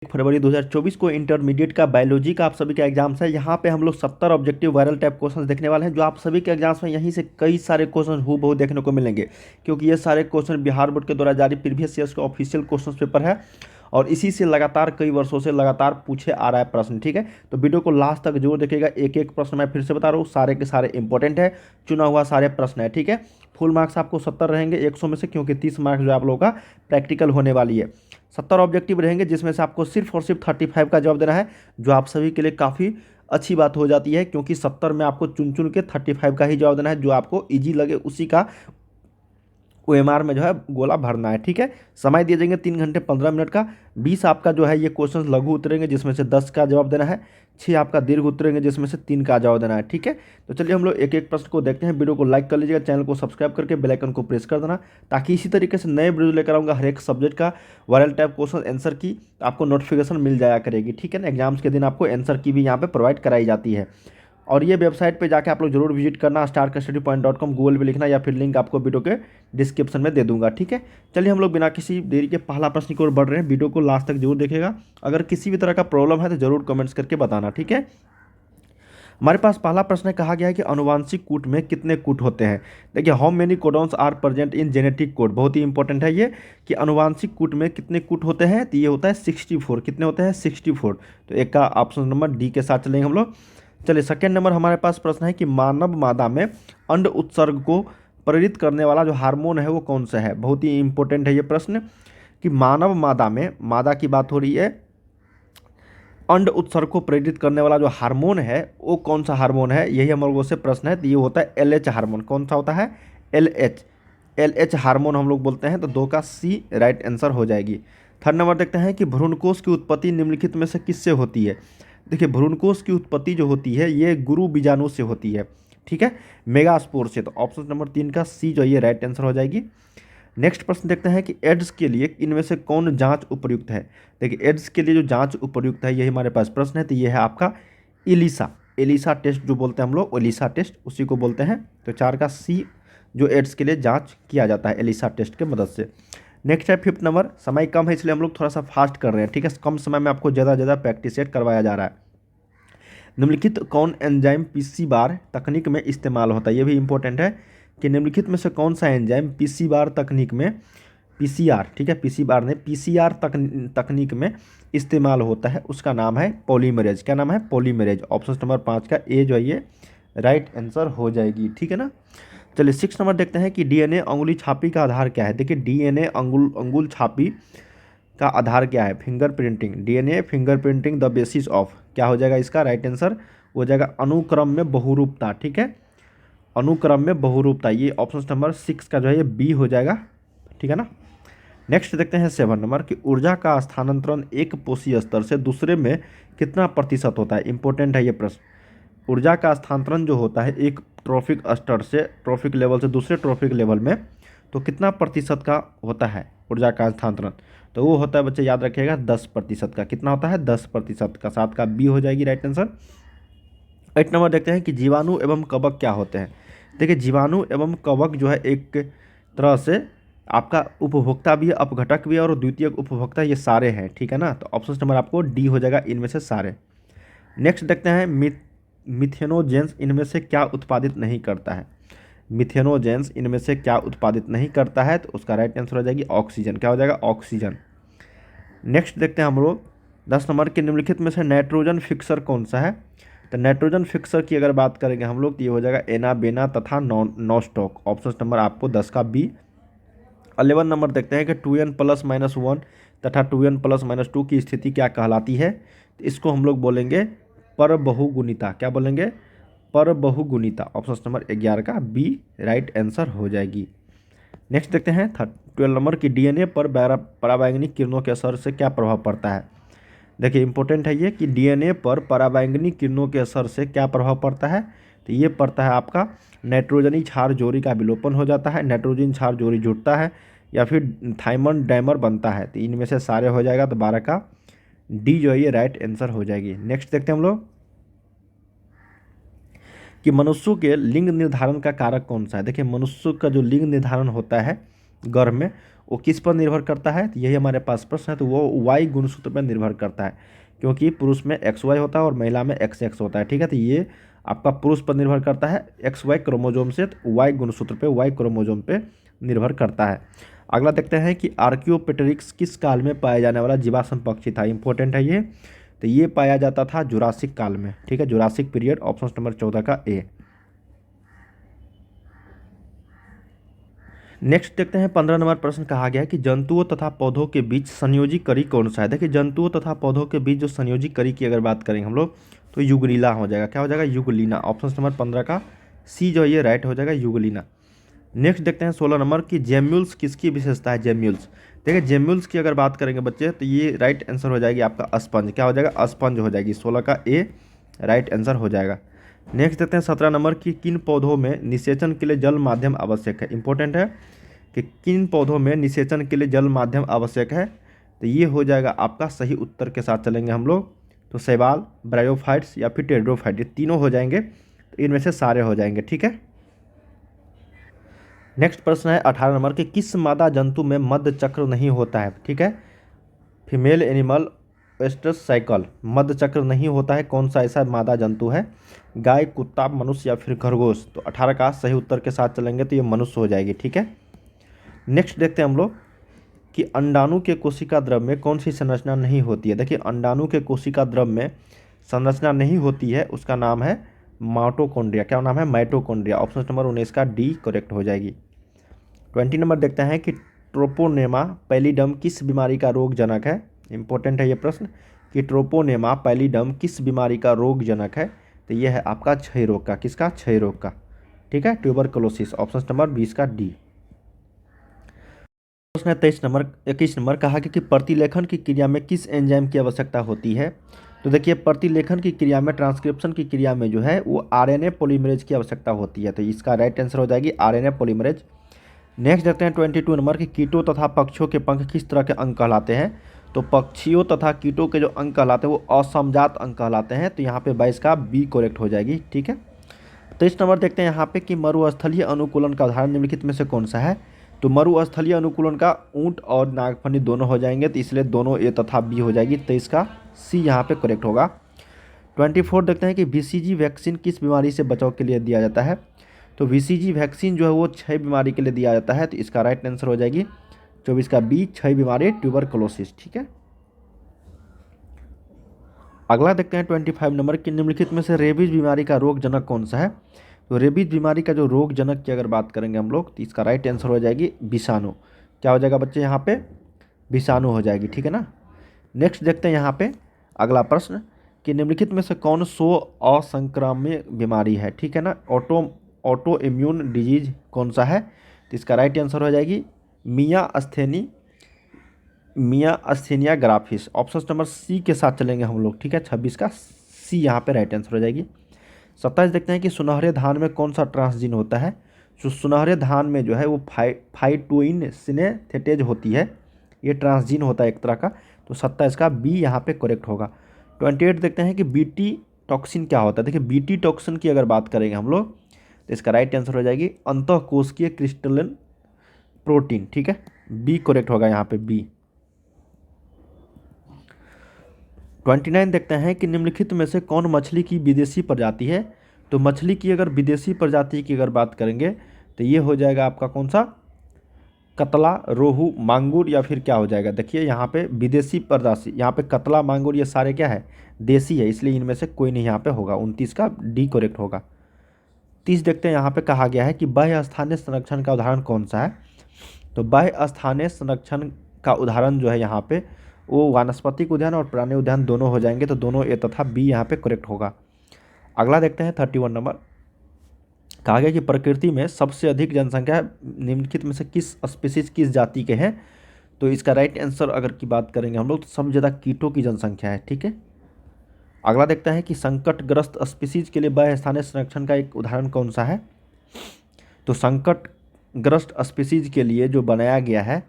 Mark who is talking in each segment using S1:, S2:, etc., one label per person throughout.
S1: फरवरी 2024 को इंटरमीडिएट का बायोलॉजी का आप सभी का एग्जाम्स है। यहाँ पे हम लोग 70 ऑब्जेक्टिव वायरल टाइप क्वेश्चन देखने वाले हैं, जो आप सभी के एग्जाम्स में यहीं से कई सारे क्वेश्चन हूबहू देखने को मिलेंगे, क्योंकि ये सारे क्वेश्चन बिहार बोर्ड के द्वारा जारी प्रीवियस ईयर्स का ऑफिशियल क्वेश्चन पेपर है और इसी से लगातार कई वर्षों से लगातार पूछे आ रहा है प्रश्न। ठीक है, तो वीडियो को लास्ट तक जरूर देखिएगा। एक एक प्रश्न मैं फिर से बता रहा हूँ, सारे के सारे इंपॉर्टेंट है, चुना हुआ सारे प्रश्न है। ठीक है, फुल मार्क्स आपको 70 रहेंगे 100 में से, क्योंकि 30 मार्क्स जो आप लोगों का प्रैक्टिकल होने वाली है। 70 ऑब्जेक्टिव रहेंगे, जिसमें से आपको सिर्फ और सिर्फ 35 का जवाब देना है, जो आप सभी के लिए काफ़ी अच्छी बात हो जाती है, क्योंकि 70 में आपको चुन चुन के 35 का ही जवाब देना है, जो आपको ईजी लगे उसी का OMR में जो है गोला भरना है। ठीक है, समय दिए जाएंगे 3 घंटे 15 मिनट का। 20 आपका जो है ये क्वेश्चन लघु उतरेंगे, जिसमें से 10 का जवाब देना है। 6 आपका दीर्घ उतरेंगे, जिसमें से 3 का जवाब देना है। ठीक है, तो चलिए हम लोग एक एक प्रश्न को देखते हैं। वीडियो को लाइक कर लीजिएगा, चैनल को सब्सक्राइब करके बेल आइकन को प्रेस कर देना, ताकि इसी तरीके से नए वीडियो लेकर आऊँगा हर एक सब्जेक्ट का वायरल टाइप क्वेश्चन आंसर की आपको नोटिफिकेशन मिल जाया करेगी। ठीक है ना, एग्जाम्स के दिन आपको आंसर की भी यहाँ पे प्रोवाइड कराई जाती है। और ये वेबसाइट पे जाके आप लोग जरूर विजिट करना, starkstudypoint.com, गूगल पे लिखना, या फिर लिंक आपको वीडियो के डिस्क्रिप्शन में दे दूंगा। ठीक है, चलिए हम लोग बिना किसी देरी के पहला प्रश्न की ओर बढ़ रहे हैं। वीडियो को लास्ट तक जरूर देखिएगा। अगर किसी भी तरह का प्रॉब्लम है तो जरूर कमेंट्स करके बताना। ठीक है, हमारे पास पहला प्रश्न कहा गया है कि अनुवांशिक कूट में कितने कूट होते हैं। देखिए, how many codons are present in genetic code, बहुत ही इंपॉर्टेंट है ये, कि अनुवांशिक कूट में कितने कूट होते हैं। तो ये होता है 64। कितने होते हैं? 64। तो एक का ऑप्शन नंबर डी के साथ चलेंगे हम लोग। चलिए, सेकेंड नंबर हमारे पास प्रश्न है कि मानव मादा में अंड उत्सर्ग को प्रेरित करने वाला जो हार्मोन है वो कौन सा है। बहुत ही इंपॉर्टेंट है ये प्रश्न, कि मानव मादा में, मादा की बात हो रही है, अंड उत्सर्ग को प्रेरित करने वाला जो हार्मोन है वो कौन सा हार्मोन है, यही हम लोगों से प्रश्न है। तो ये होता है LH हार्मोन। कौन सा होता है? LH हार्मोन हम लोग बोलते हैं। तो 2 का C राइट आंसर हो जाएगी। थर्ड नंबर देखते हैं कि भ्रूणकोष की उत्पत्ति निम्नलिखित में से किससे होती है। देखिए, भ्रूणकोष की उत्पत्ति जो होती है ये गुरु बीजाणु से होती है। ठीक है, मेगास्पोर से। तो ऑप्शन नंबर 3 का C जो ये राइट आंसर हो जाएगी। नेक्स्ट प्रश्न देखते हैं कि एड्स के लिए इनमें से कौन जांच उपयुक्त है। देखिए, एड्स के लिए जो जांच उपयुक्त है, यही हमारे पास प्रश्न है। तो ये है आपका एलिसा टेस्ट जो बोलते हैं हम लोग, एलिसा टेस्ट उसी को बोलते हैं। तो 4 का C जो एड्स के लिए जांच किया जाता है एलिसा टेस्ट के मदद से। नेक्स्ट है फिफ्थ नंबर। समय कम है इसलिए हम लोग थोड़ा सा फास्ट कर रहे हैं। ठीक है, कम समय में आपको ज़्यादा प्रैक्टिस सेट करवाया जा रहा है। निम्नलिखित कौन एंजाइम PC बार तकनीक में इस्तेमाल होता है। ये भी इंपॉर्टेंट है कि निम्नलिखित में से कौन सा एंजाइम PC बार तकनीक में, PCR, ठीक है, PC बार ने PCR तकनीक में इस्तेमाल होता है, उसका नाम है पॉलीमरेज। क्या नाम है? पॉलीमरेज। ऑप्शन नंबर 5 का A जो है ये राइट आंसर हो जाएगी। ठीक है ना, चलिए 6 नंबर देखते हैं कि DNA अंगुली छापी का आधार क्या है। देखिए, DNA अंगुल छापी का आधार क्या है? Fingerprinting. DNA fingerprinting the basis of, क्या हो जाएगा इसका राइट आंसर? हो जाएगा अनुक्रम में बहुरूपता। ठीक है, अनुक्रम में बहुरूपता। ये ऑप्शन नंबर 6 का जो है ये B हो जाएगा। ठीक है ना, नेक्स्ट देखते हैं 7 नंबर कि ऊर्जा का स्थानांतरण एक पोषी स्तर से दूसरे में कितना प्रतिशत होता है। इंपॉर्टेंट है ये प्रश्न। ऊर्जा का स्थानांतरण जो होता है एक ट्रॉफिक स्तर से, ट्रॉफिक लेवल से दूसरे ट्रॉफिक लेवल में, तो कितना प्रतिशत का होता है ऊर्जा का स्थानांतरण। तो वो होता है, बच्चे याद रखिएगा, 10% का। कितना होता है? 10% का। 7 का B हो जाएगी राइट आंसर। 8 नंबर देखते हैं कि जीवाणु एवं कवक क्या होते हैं। देखिए, जीवाणु एवं कवक जो है एक तरह से आपका उपभोक्ता भी है, अपघटक भी है और द्वितीयक उपभोक्ता, ये सारे हैं। ठीक है ना, तो ऑप्शन नंबर आपको D हो जाएगा, इनमें से सारे। नेक्स्ट देखते हैं मिथेनोजेंस इनमें से क्या उत्पादित नहीं करता है। मिथेनोजेंस इनमें से क्या उत्पादित नहीं करता है, तो उसका राइट आंसर हो जाएगी ऑक्सीजन। क्या हो जाएगा? ऑक्सीजन। नेक्स्ट देखते हैं हम लोग 10 नंबर के निम्नलिखित में से नाइट्रोजन फिक्सर कौन सा है। तो नाइट्रोजन फिक्सर की अगर बात करेंगे हम लोग, तो ये हो जाएगा एनाबेना तथा नॉस्टॉक। ऑप्शन नंबर आपको 10 का B। 11 नंबर देखते हैं कि 2n+-1 तथा 2n+-2 की स्थिति क्या कहलाती है। तो इसको हम लोग बोलेंगे परबहुगुणिता। क्या बोलेंगे? परबहुगुणिता। ऑप्शन नंबर 11 का B राइट आंसर हो जाएगी। नेक्स्ट देखते हैं 12 नंबर की DNA पर पराबैंगनी किरणों के असर से क्या प्रभाव पड़ता है। देखिए, इंपॉर्टेंट है ये कि DNA पर पराबैंगनी किरणों के असर से क्या प्रभाव पड़ता है। तो ये पड़ता है आपका नाइट्रोजनी क्षार जोड़ी का विलोपन हो जाता है, नाइट्रोजन क्षार जोड़ी जुड़ता है, या फिर थाइमन डाइमर बनता है। तो इनमें से सारे हो जाएगा, तो 12 का D जो है ये राइट आंसर हो जाएगी। नेक्स्ट देखते हैं हम लोग कि मनुष्यों के लिंग निर्धारण का कारक कौन सा है। देखिए, मनुष्य का जो लिंग निर्धारण होता है गर्भ में, वो किस पर निर्भर करता है, तो यही हमारे पास प्रश्न है। तो वो वाई गुणसूत्र पर निर्भर करता है, क्योंकि पुरुष में XY होता है और महिला में XX होता है। ठीक है, तो ये आपका पुरुष पर निर्भर करता है XY क्रोमोजोम से, तो वाई गुणसूत्र पे, वाई क्रोमोजोम पे निर्भर करता है। अगला देखते हैं कि आर्कियोपेटेरिक्स किस काल में पाया जाने वाला जीवाश्म पक्षी था। इंपॉर्टेंट है ये। तो ये पाया जाता था जुरासिक काल में। ठीक है, जुरासिक पीरियड, ऑप्शन नंबर 14 का ए। नेक्स्ट देखते हैं 15 नंबर प्रश्न। कहा गया है कि जंतुओं तथा पौधों के बीच संयोजी करी कौन सा है। देखिए, जंतुओं तथा पौधों के बीच जो संयोजी करी की अगर बात करेंगे हम लोग, तो युगलीना हो जाएगा। क्या हो जाएगा, युगलीना। ऑप्शन नंबर 15 का सी जो है ये राइट हो जाएगा, युगलीना। नेक्स्ट देखते हैं 16 नंबर की जेम्यूल्स किसकी विशेषता है। जेम्यूल्स, देखिए जेम्यूल्स की अगर बात करेंगे बच्चे, तो ये राइट आंसर हो जाएगी आपका स्पंज। क्या हो जाएगा, स्पंज हो जाएगी। 16 का ए राइट आंसर हो जाएगा। नेक्स्ट देखते हैं 17 नंबर की किन पौधों में निषेचन के लिए जल माध्यम आवश्यक है। इंपॉर्टेंट है कि किन पौधों में निषेचन के लिए जल माध्यम आवश्यक है। तो ये हो जाएगा आपका, सही उत्तर के साथ चलेंगे हम लोग तो शैवाल, ब्रायोफाइट्स या फिर टेड्रोफाइट, ये तीनों हो जाएंगे। तो इनमें से सारे हो जाएंगे। ठीक है। नेक्स्ट प्रश्न है 18 नंबर के किस मादा जंतु में मध्य चक्र नहीं होता है। ठीक है, फीमेल एनिमल वेस्टस साइकिल, मध्य चक्र नहीं होता है, कौन सा ऐसा मादा जंतु है। गाय, कुत्ता, मनुष्य या फिर खरगोश। तो 18 का सही उत्तर के साथ चलेंगे तो ये मनुष्य हो जाएगी। ठीक है। नेक्स्ट देखते हैं हम लोग कि अंडाणु के कोशिका द्रव में कौन सी संरचना नहीं होती है। देखिए, अंडाणु के कोशिका द्रव में संरचना नहीं होती है, उसका नाम है माइटोकॉन्ड्रिया। क्या नाम है, माइटोकॉन्ड्रिया। ऑप्शन नंबर 19 का डी करेक्ट हो जाएगी। 20 नंबर देखते हैं कि ट्रोपोनेमा पैलिडम किस बीमारी का रोग जनक है। इंपॉर्टेंट है ये प्रश्न कि ट्रोपोनेमा पैलिडम किस बीमारी का रोग जनक है। तो ये है आपका क्षय रोग का। किसका, क्षय रोग का। ठीक है, ट्यूबरकुलोसिस। ऑप्शन नंबर 20 का डी। प्रश्न है 21 नंबर। कहा कि प्रतिलेखन की क्रिया में किस एंजाइम की आवश्यकता होती है। तो देखिए, प्रतिलेखन की क्रिया में, ट्रांसक्रिप्शन की क्रिया में जो है वो RNA पॉलीमरेज की आवश्यकता होती है। तो इसका राइट आंसर हो जाएगी RNA पॉलीमरेज। नेक्स्ट देखते हैं 22 नंबर की कीटों तथा पक्षियों के पंख किस तरह के अंक कहलाते हैं। तो पक्षियों तथा कीटों के जो अंक कहलाते हैं वो असमजात अंक कहलाते हैं। तो यहाँ पे 22 का बी करेक्ट हो जाएगी। ठीक है। 23 नंबर देखते हैं यहाँ पे कि मरुस्थलीय अनुकूलन का उदाहरण निम्नलिखित में से कौन सा है। तो मरुस्थलीय अनुकूलन का ऊंट और नागफनी दोनों हो जाएंगे, तो इसलिए दोनों ए तथा बी हो जाएगी। तो इसका सी यहाँ पे करेक्ट होगा। 24 देखते हैं कि BCG वैक्सीन किस बीमारी से बचाव के लिए दिया जाता है। तो BCG वैक्सीन जो है वो क्षय बीमारी के लिए दिया जाता है। तो इसका राइट आंसर हो जाएगी 24 का बी, क्षय बीमारी, ट्यूबरकुलोसिस। ठीक है। अगला देखते हैं 25 नंबर की निम्नलिखित में से रेबीज बीमारी का रोग जनक कौन सा है। तो रेबीज बीमारी का जो रोग जनक की अगर बात करेंगे हम लोग, तो इसका राइट आंसर हो जाएगी विषाणु। क्या हो जाएगा बच्चे यहाँ पे, विषाणु हो जाएगी। ठीक है ना। नेक्स्ट देखते हैं यहाँ पे अगला प्रश्न कि निम्नलिखित में से कौन सो असंक्राम्य बीमारी है। ठीक है ना। ऑटो इम्यून डिजीज कौन सा है। तो इसका राइट आंसर हो जाएगी मिया अस्थेनिया ग्राफिस। ऑप्शन नंबर सी के साथ चलेंगे हम लोग। ठीक है, 26 का सी यहाँ पे राइट आंसर हो जाएगी। 27 देखते हैं कि सुनहरे धान में कौन सा ट्रांसजीन होता है। जो सुनहरे धान में जो है वो फाइटोइन सिनेथेटेज होती है, ये ट्रांसजीन होता है एक तरह का। तो 27 का बी यहाँ पे करेक्ट होगा। 28 देखते हैं कि बीटी टॉक्सिन क्या होता है। देखिए, बीटी टॉक्सिन की अगर बात करेंगे हम लोग, तो इसका राइट आंसर हो जाएगी अंतःकोशिकीय क्रिस्टलन प्रोटीन। ठीक है, बी करेक्ट होगा यहाँ पे, बी। 29 देखते हैं कि निम्नलिखित में से कौन मछली की विदेशी प्रजाति है। तो मछली की अगर विदेशी प्रजाति की अगर बात करेंगे, तो ये हो जाएगा आपका कौन सा, कतला, रोहू, मांगुर या फिर क्या हो जाएगा। देखिए यहाँ पे विदेशी प्रजाति, यहाँ पे कतला, मांगुर ये सारे क्या है, देसी है, इसलिए इनमें से कोई नहीं यहाँ पे होगा। 29 का डी करेक्ट होगा। 30 देखते हैं यहाँ पे कहा गया है कि बाह्य स्थानीय संरक्षण का उदाहरण कौन सा है। तो बाह्य स्थानीय संरक्षण का उदाहरण जो है यहाँ पे वो वानस्पतिक उद्यान और प्राणी उद्यान दोनों हो जाएंगे। तो दोनों ए तथा बी यहाँ पे करेक्ट होगा। अगला देखते हैं 31 नंबर। कहा गया कि प्रकृति में सबसे अधिक जनसंख्या निम्नलिखित में से किस स्पीसीज, किस जाति के हैं। तो इसका राइट आंसर अगर की बात करेंगे हम लोग, तो सबसे ज़्यादा कीटों की जनसंख्या है। ठीक है। अगला देखते हैं कि संकटग्रस्त स्पीसीज के लिए बाह्य स्थानीय संरक्षण का एक उदाहरण कौन सा है। तो संकटग्रस्त स्पीसीज के लिए जो बनाया गया है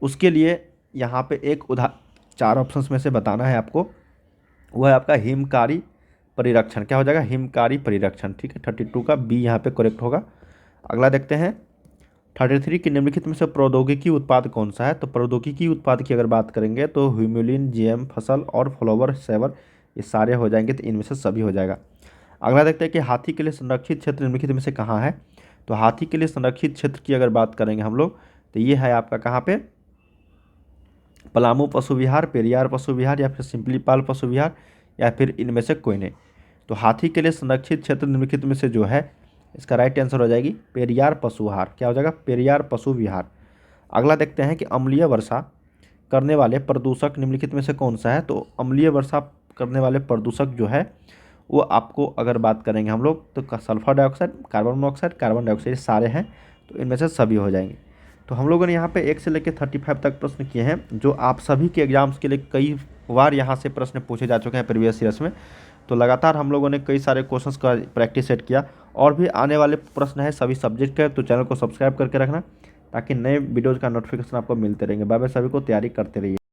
S1: उसके लिए यहाँ पे एक 4 ऑप्शंस में से बताना है आपको। वह है आपका हिमकारी परिरक्षण। क्या हो जाएगा, हिमकारी परिरक्षण। ठीक है, 32 का बी यहाँ पे करेक्ट होगा। अगला देखते हैं 33 की निम्नलिखित में से प्रौद्योगिकी उत्पाद कौन सा है? तो प्रौद्योगिकी उत्पाद की अगर बात करेंगे तो ह्यूमुलिन, जीएम फसल और फ्लावर सेवर ये सारे हो जाएंगे, तो इनमें से सभी हो जाएगा। अगला देखते हैं कि हाथी के लिए संरक्षित क्षेत्र निम्नलिखित में से कहाँ है? तो हाथी के लिए संरक्षित क्षेत्र की अगर बात करेंगे हम लोग तो ये है आपका कहाँ पे? पलामू पशु विहार, पेरियार पशु विहार या फिर सिंपलीपाल पशु विहार या फिर इनमें से कोई नहीं। तो हाथी के लिए संरक्षित क्षेत्र निम्नलिखित में से जो है इसका राइट आंसर हो जाएगी पेरियार पशु विहार। क्या हो जाएगा? पेरियार पशु विहार। अगला देखते हैं कि अम्लीय वर्षा करने वाले प्रदूषक निम्नलिखित में से कौन सा है? तो अम्लीय वर्षा करने वाले प्रदूषक जो है वो आपको अगर बात करेंगे हम लोग तो sulphur dioxide, carbon monoxide, carbon dioxide सारे हैं, तो इनमें से सभी हो जाएंगे। तो हम लोगों ने यहाँ पे 1 से लेकर 35 तक प्रश्न किए हैं, जो आप सभी के एग्जाम्स के लिए कई बार यहाँ से प्रश्न पूछे जा चुके हैं प्रीवियस ईयर्स में। तो लगातार हम लोगों ने कई सारे क्वेश्चंस का प्रैक्टिस सेट किया, और भी आने वाले प्रश्न है सभी सब्जेक्ट के, तो चैनल को सब्सक्राइब करके रखना ताकि नए वीडियोज़ का नोटिफिकेशन आपको मिलते रहेंगे। बाय बाय, सभी को तैयारी करते रहिए।